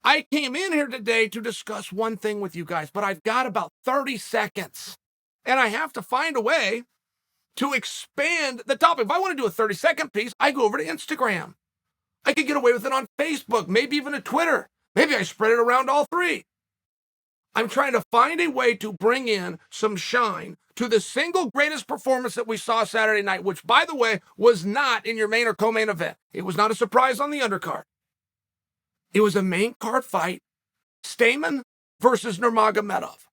I came in here today to discuss one thing with you guys, but I've got about 30 seconds. And I have to find a way to expand the topic. If I want to do a 30-second piece, I go over to Instagram. I could get away with it on Facebook, maybe even a Twitter. Maybe I spread it around all three. I'm trying to find a way to bring in some shine to the single greatest performance that we saw Saturday night, which, by the way, was not in your main or co-main event. It was not a surprise on the undercard. It was a main card fight, Stamann versus Nurmagomedov.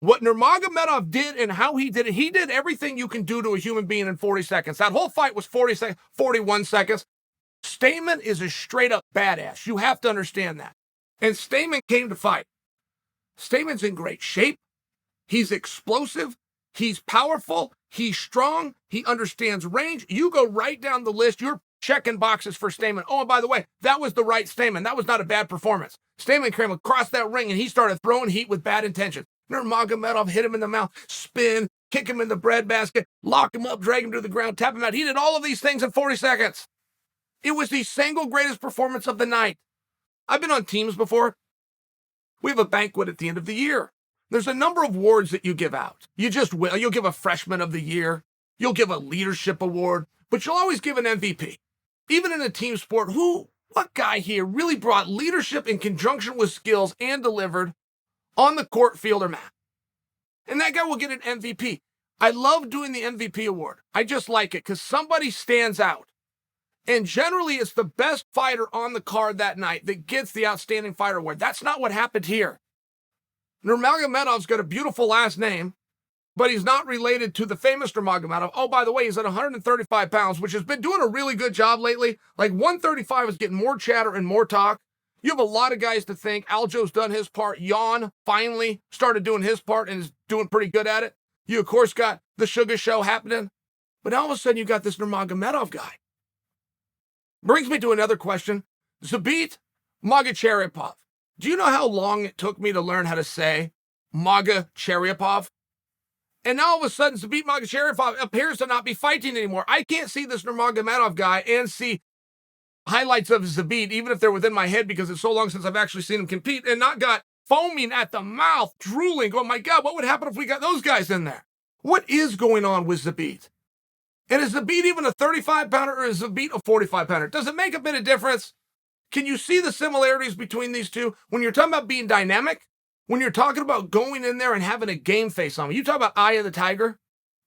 What Nurmagomedov did and how he did it, he did everything you can do to a human being in 40 seconds. That whole fight was 41 seconds. Stamann is a straight-up badass. You have to understand that. And Stamann came to fight. Stamann's in great shape. He's explosive. He's powerful. He's strong. He understands range. You go right down the list. You're checking boxes for Stamann. Oh, and by the way, that was the right Stamann. That was not a bad performance. Stamann came across that ring, and he started throwing heat with bad intentions. Nurmagomedov hit him in the mouth, spin, kick him in the breadbasket, lock him up, drag him to the ground, tap him out. He did all of these things in 40 seconds. It was the single greatest performance of the night. I've been on teams before. We have a banquet at the end of the year. There's a number of awards that you give out. You just will. You'll give a freshman of the year. You'll give a leadership award, but you'll always give an MVP. Even in a team sport, what guy here really brought leadership in conjunction with skills and delivered on the court, field, or mat? And that guy will get an MVP. I love doing the MVP award. I just like it because somebody stands out. And generally, it's the best fighter on the card that night that gets the Outstanding Fighter Award. That's not what happened here. Nurmagomedov's got a beautiful last name, but he's not related to the famous Nurmagomedov. Oh, by the way, he's at 135 pounds, which has been doing a really good job lately. Like 135 is getting more chatter and more talk. You have a lot of guys to thank. Aljo's done his part. Jon finally started doing his part and is doing pretty good at it. You, of course, got the Sugar Show happening. But all of a sudden, you got this Nurmagomedov guy. Brings me to another question. Zabit Magacheripov. Do you know how long it took me to learn how to say Magacheripov? And now all of a sudden, Zabit Magacheripov appears to not be fighting anymore. I can't see this Nurmagomedov guy and see highlights of Zabit, even if they're within my head, because it's so long since I've actually seen him compete, and not got foaming at the mouth, drooling, going, my God, what would happen if we got those guys in there? What is going on with Zabit? And is Zabit even a 35-pounder or is Zabit a 45-pounder? Does it make a bit of difference? Can you see the similarities between these two? When you're talking about being dynamic, when you're talking about going in there and having a game face on, when you talk about Eye of the Tiger,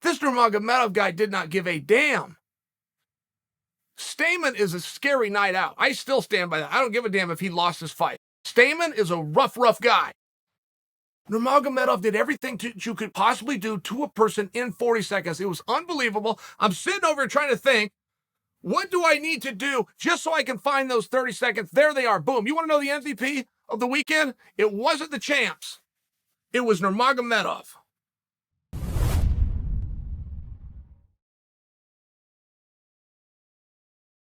this Nurmagomedov guy did not give a damn. Stamann is a scary night out. I still stand by that. I don't give a damn if he lost his fight. Stamann is a rough guy. Nurmagomedov did everything you could possibly do to a person in 40 seconds. It was unbelievable. I'm sitting over trying to think, what do I need to do just so I can find those 30 seconds? There they are. Boom. You want to know the MVP of the weekend? It wasn't the champs. It was Nurmagomedov.